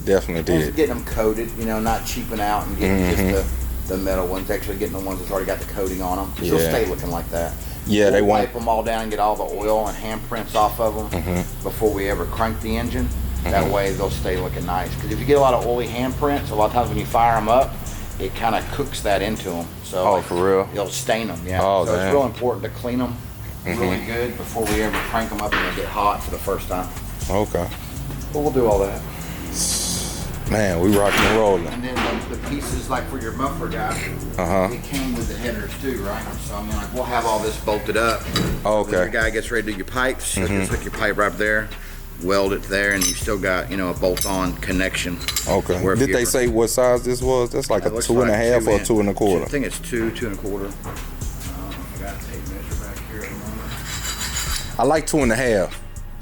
Definitely did. Just getting them coated, you know, not cheaping out and getting just the metal ones. Actually getting the ones that's already got the coating on them. They'll stay looking like that. Yeah, we'll wipe them all down and get all the oil and handprints off of them before we ever crank the engine. That way they'll stay looking nice. Because if you get a lot of oily handprints, a lot of times when you fire them up, it kind of cooks that into them. So for real? It'll stain them. Yeah. Oh, so it's real important to clean them really good before we ever crank them up and they get hot for the first time. Okay. But we'll do all that. Man, we rocking and rolling. And then the pieces, like for your muffler guy, it came with the headers too, right? So I'm like, we'll have all this bolted up. Okay. When your guy gets ready to do your pipes, you just hook your pipe right there, weld it there, and you still got, you know, a bolt-on connection. Okay. Did they say what size this was? That's like a 2.5 or 2 1/4. I think it's 2 1/4. I got a tape measure back here at the moment. I like 2 1/2.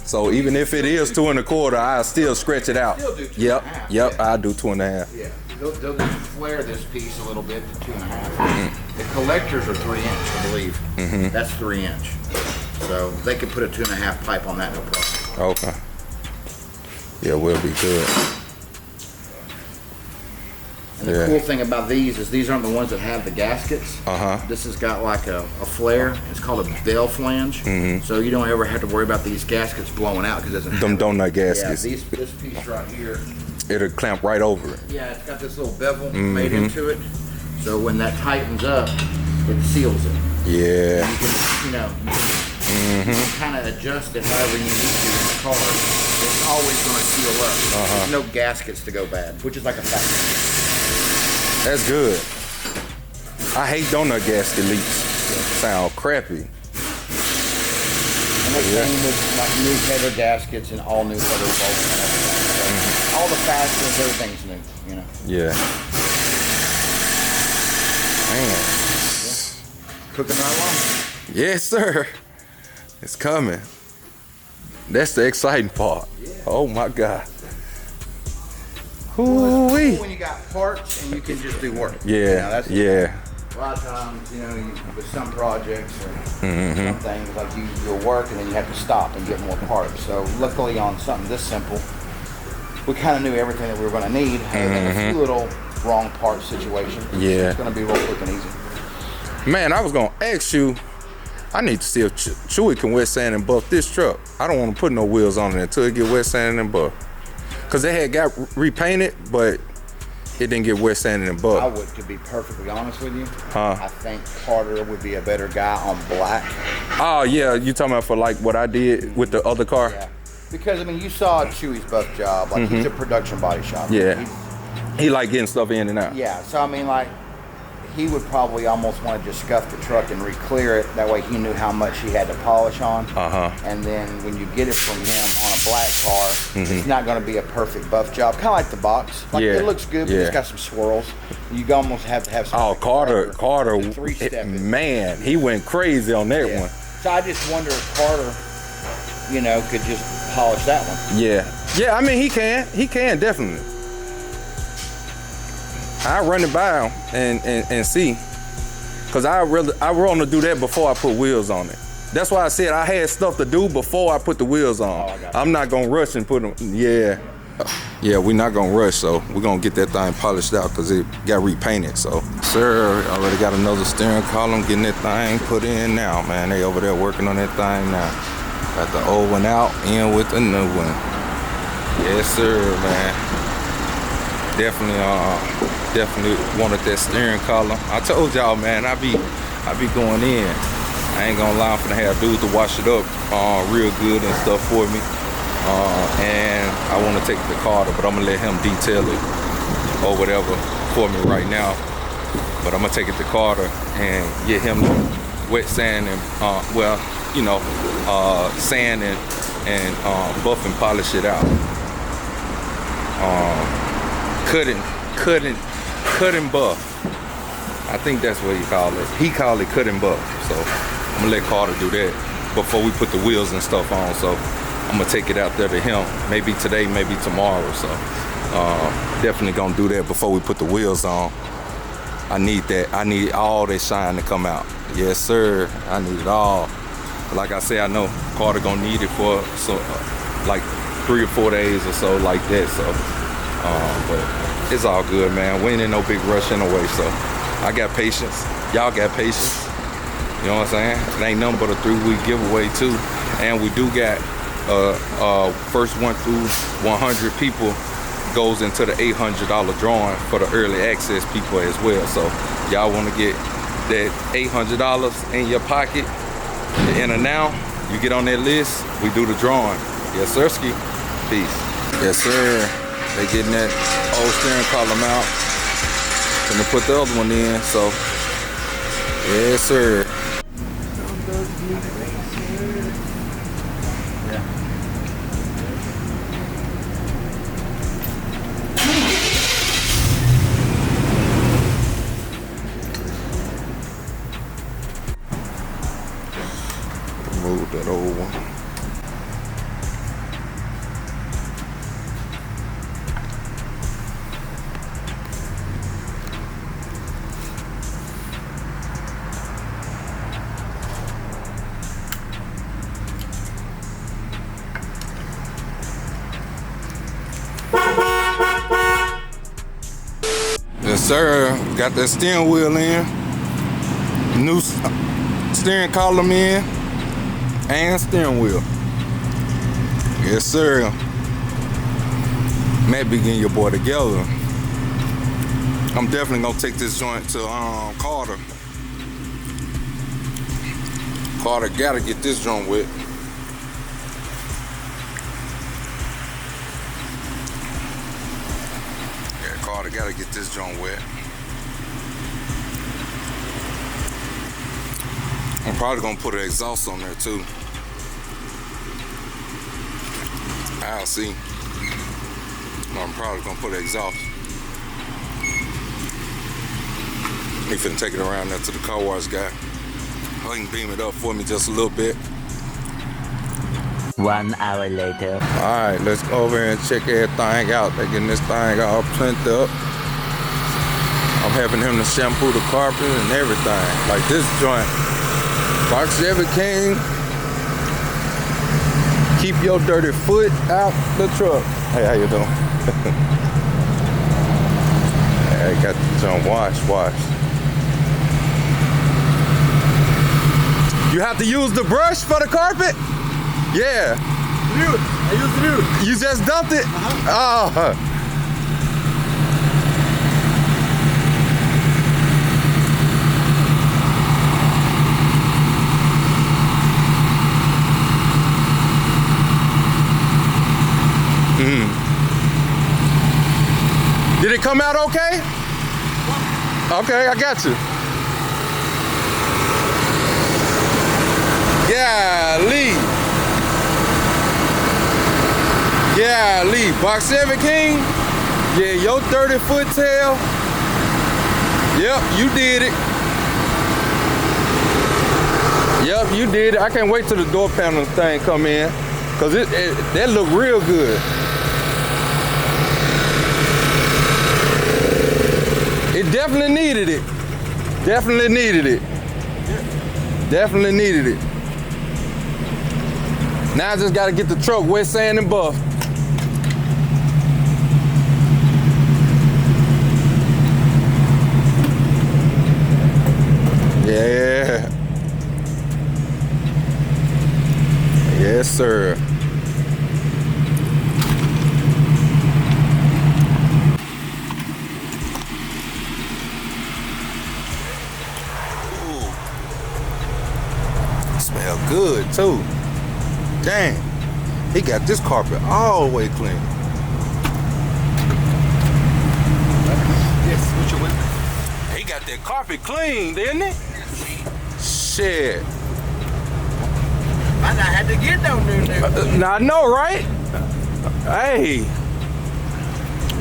So even if it is 2 1/4, I still stretch it out. Still do 2 Yep. 1/2. Yep. I do 2 1/2. Yeah. They'll just flare this piece a little bit to 2 1/2. The collectors are 3 inch, I believe. That's 3 inch. So they could put a 2 1/2 pipe on that, no problem. Okay. Yeah, we'll be good. And the cool thing about these is these aren't the ones that have the gaskets. This has got like a flare. It's called a bell flange. So you don't ever have to worry about these gaskets blowing out because it doesn't Them donut gaskets. Yeah, this piece right here. It'll clamp right over it. Yeah, it's got this little bevel made into it. So when that tightens up, it seals it. Yeah. You can, you know, you can kind of adjust it however you need to in the car. It's always going to seal up. There's no gaskets to go bad, which is like a factory. That's good. I hate donut gasket leaks. Sound crappy. And the same with like new header gaskets and all new header bolts and everything. So all the fasteners, everything's new, you know. Yeah. Man. Cooking right along. Yes, sir. It's coming. That's the exciting part. Yeah. Oh my God. Well, it's cool when you got parts and you can just do work. Yeah. You know, that's yeah. A lot of times, you know, with some projects or some things, like you'll work and then you have to stop and get more parts. So luckily on something this simple, we kind of knew everything that we were going to need. And a few little wrong part situations. Yeah. It's going to be real quick and easy. Man, I was going to ask you, I need to see if Chewy can wet sand and buff this truck. I don't want to put no wheels on it until it get wet sanded and buff. Cause they had got repainted, but it didn't get wet sanded and buff. I would, to be perfectly honest with you, I think Carter would be a better guy on black. Oh yeah, you talking about for like what I did with the other car? Yeah, because I mean, you saw Chewy's buff job. Like he's a production body shop. Yeah, he like getting stuff in and out. Yeah, so I mean, like he would probably almost want to just scuff the truck and re-clear it. That way he knew how much he had to polish on. And then when you get it from him on a black car, it's not going to be a perfect buff job. Kind of like the box. Like it looks good, but it's got some swirls. You almost have to have some. Oh, Carter, three-step. Man, he went crazy on that one. So I just wonder if Carter, you know, could just polish that one. Yeah. Yeah, I mean, he can definitely. I run it by him and see. Cause I want to do that before I put wheels on it. That's why I said I had stuff to do before I put the wheels on. I'm not gonna rush and put them, yeah. Yeah, we're not gonna rush, so we're gonna get that thing polished out because it got repainted, so. Sir, already got another steering column, getting that thing put in now, man. They over there working on that thing now. Got the old one out, in with the new one. Yes, sir, man. Definitely wanted that steering column. I told y'all, man, I be going in. I ain't gonna lie, I'm finna have dudes to wash it up real good and stuff for me. And I want to take the Carter, but I'm gonna let him detail it or whatever for me right now. But I'm gonna take it to Carter and get him wet sand and well, you know, sand and buff and polish it out. Cut and buff. I think that's what he called it. He called it cut and buff. So I'm gonna let Carter do that before we put the wheels and stuff on. So I'm gonna take it out there to him, maybe today, maybe tomorrow. So definitely gonna do that before we put the wheels on. I need that. I need all that shine to come out. Yes, sir. I need it all. Like I said, I know Carter gonna need it for like 3 or 4 days or so, like that. So, but it's all good, man. We ain't in no big rush anyway. So I got patience. Y'all got patience. You know what I'm saying? It ain't nothing but a 3-week giveaway too, and we do got. First 1 through 100 people goes into the $800 drawing for the early access people as well. So y'all want to get that $800 in your pocket, in and now, you get on that list, we do the drawing. Yes, sirski. Peace. Yes, sir. They getting that old steering column out. Gonna put the other one in. So, yes, sir. Remove that old one. Yes, sir. Got that steering wheel in. New steering column in. And steering wheel. Yes, sir. Matt be getting your boy together. I'm definitely gonna take this joint to Carter. Carter gotta get this joint wet. Yeah, Carter gotta get this joint wet. I'm probably gonna put an exhaust on there too. I'll see. I'm probably gonna put an exhaust. He finna take it around there to the car wash guy. Oh, he can beam it up for me just a little bit. 1 hour later. Alright, let's go over and check everything out. They're getting this thing all plinted up. I'm having him to shampoo the carpet and everything. Like this joint. Box Chevy King. Keep your dirty foot out the truck. Hey, how you doing? Hey, got the joint wash. You have to use the brush for the carpet? Yeah. I used to. You just dumped it? Oh. Did it come out okay? Okay, I got you. Golly, Box Chevy King. Yeah, your 30-foot tail. Yep, you did it. Yep, you did it. I can't wait till the door panel thing come in. Cause that look real good. It definitely needed it. Definitely needed it. Definitely needed it. Now I just gotta get the truck wet, sand, and buff. Yeah. Yes, sir. Ooh. Smell good too. Dang. He got this carpet all the way clean. Yes, what's your window? He got that carpet clean, didn't he? Shit. Might not have to get no new. Now I know, right? Hey.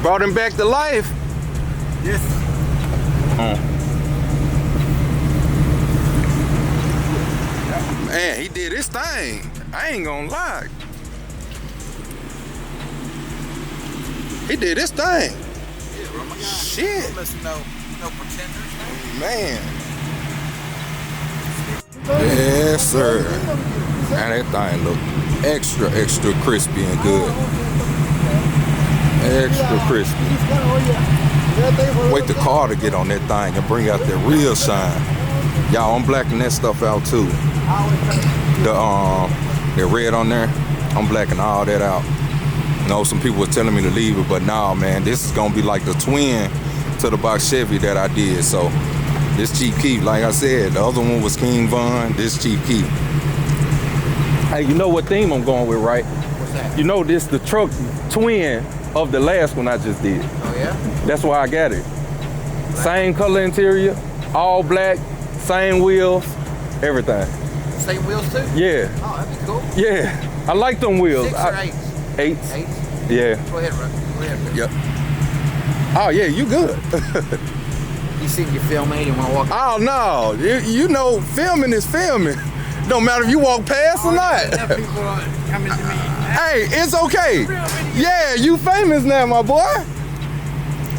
Brought him back to life. Yes. Man, he did his thing. I ain't gonna lie. He did his thing. Yeah, bro, my God. Shit. Listen, no pretenders. Man. Yes, sir. And that thing look extra crispy and good. Extra crispy. Wait the car to get on that thing and bring out that real shine. Y'all, I'm blacking that stuff out too. The red on there, I'm blacking all that out. You know, some people were telling me to leave it, but nah, man, this is gonna be like the twin to the box Chevy that I did. So this Chief Keef, like I said, the other one was King Von, this Chief Keef. Hey, you know what theme I'm going with, right? What's that? You know this the truck twin of the last one I just did. Oh, yeah? That's why I got it. Same color interior, all black, same wheels, everything. Same wheels, too? Yeah, Oh, that'd be cool. yeah. I like them wheels. 6 or 8? Eights. 8? Yeah. Go ahead, bro. Go ahead, bro. Yep. Oh yeah, you good. You see you filming and you want to walk. Oh no, you know, filming is filming. Don't matter if you walk past or not. People are coming to me. Hey, it's okay. Yeah, you famous now, my boy.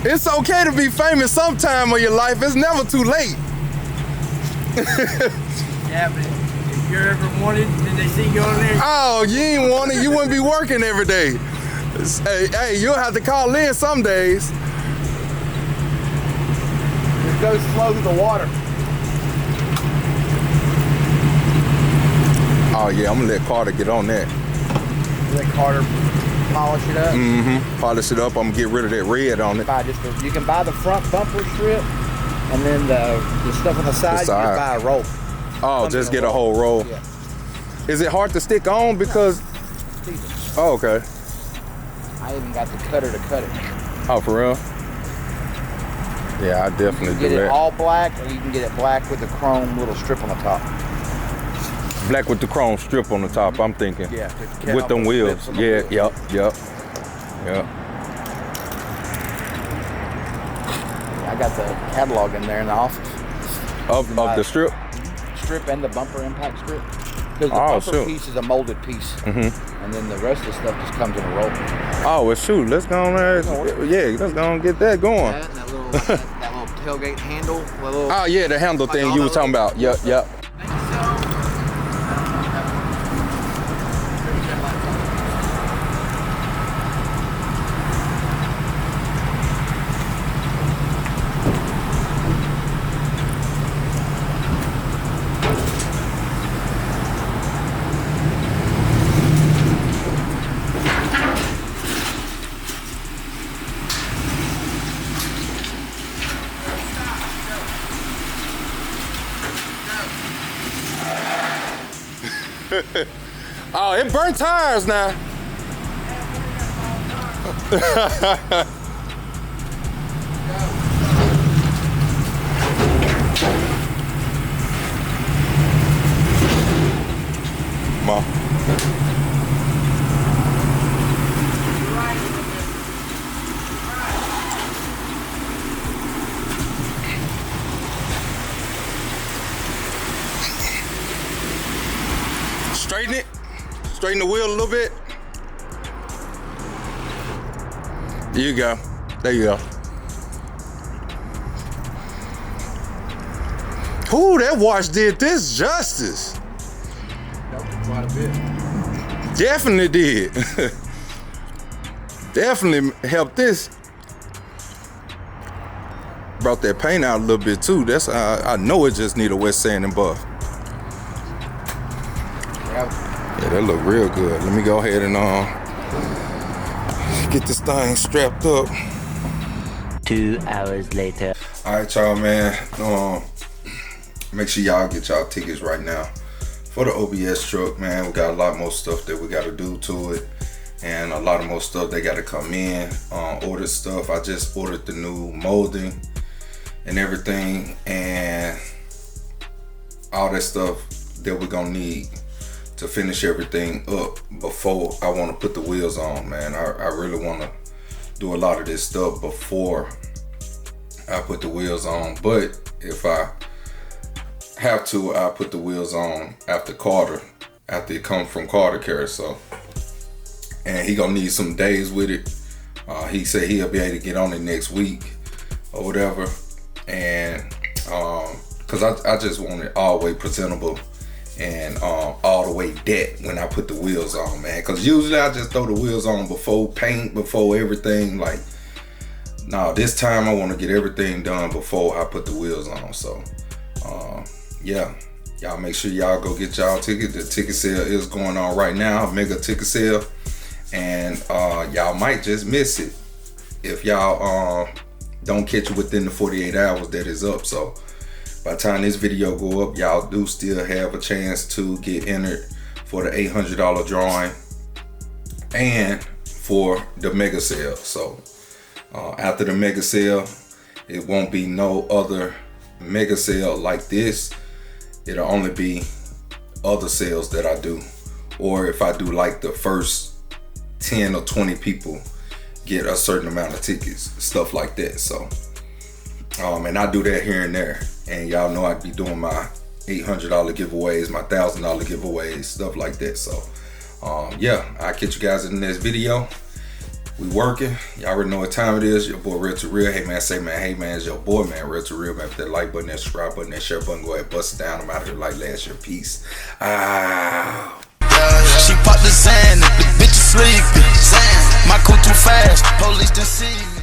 It's okay to be famous sometime of your life. It's never too late. Yeah, but if you're ever wanted, then they see you on there. Oh, you ain't want it. You wouldn't be working every day. Hey, you'll have to call in some days. It goes slow through the water. Oh yeah, I'm gonna let Carter get on that. Let Carter polish it up. Mm-hmm. Polish it up. I'm gonna get rid of that red on it. You can buy the front bumper strip, and then the stuff on the side, you can buy a roll. Oh, just get a whole roll. Yeah. Is it hard to stick on because? Oh, okay. I even got the cutter to cut it. Oh, for real? Yeah, I definitely You can get do it that. all black, or you can get it black with the chrome little strip on the top. Black with the chrome strip on the top, I'm thinking. Yeah. With them wheels. Yeah, yep. I got the catalog in there in the office. Of the strip? Strip and the bumper impact strip. Because the Oh, bumper shoot. piece is a molded piece. Mm-hmm. And then the rest of the stuff just comes in a roll. Oh, well, shoot. Let's go on there. Yeah, let's go and get that going. That, and that little tailgate handle. Little, Oh, yeah, the handle Like thing all you that were talking little- about. Yep. Oh, it burnt tires now. Come on. Straighten it. straighten the wheel a little bit. There you go. There you go. Ooh, that wash did this justice. Quite a bit. Definitely did. Definitely helped this. Brought that paint out a little bit too. That's I know it just need a wet sand and buff. Yeah, that look real good. Let me go ahead and get this thing strapped up. 2 hours later. All right, y'all, man. Make sure y'all get y'all tickets right now for the OBS truck, man. We got a lot more stuff that we got to do to it, and a lot of more stuff they got to come in. Ordered stuff. I just ordered the new molding and everything, and all that stuff that we're gonna need to finish everything up before I want to put the wheels on, man. I really want to do a lot of this stuff before I put the wheels on, but if I have to, I put the wheels on after it comes from Carter Care. So, and he gonna need some days with it. He said he'll be able to get on it next week or whatever, and cause I just want it all the way presentable and all the way dead when I put the wheels on, man. Cause usually I just throw the wheels on before paint, before everything. Like, nah, this time I want to get everything done before I put the wheels on. So yeah, y'all make sure y'all go get y'all ticket. The ticket sale is going on right now, mega ticket sale, and y'all might just miss it if y'all don't catch it within the 48 hours that is up. So by the time this video go up, y'all do still have a chance to get entered for the $800 drawing and for the mega sale. So after the mega sale, it won't be no other mega sale like this. It'll only be other sales that I do, or if I do like the first 10 or 20 people get a certain amount of tickets, stuff like that. So and I do that here and there, and y'all know I'd be doing my $800 giveaways, my $1,000 giveaways, stuff like that. So yeah, I'll catch you guys in the next video. We working. Y'all already know what time it is. Your boy RellToReal. Hey man, say man, hey man, it's your boy man, RellToReal. Man, hit that like button, that subscribe button, that share button, go ahead, bust it down. I'm out of here like last year. Peace. She popped the sand, the bitch is sleeping. My cool too fast, police done see me.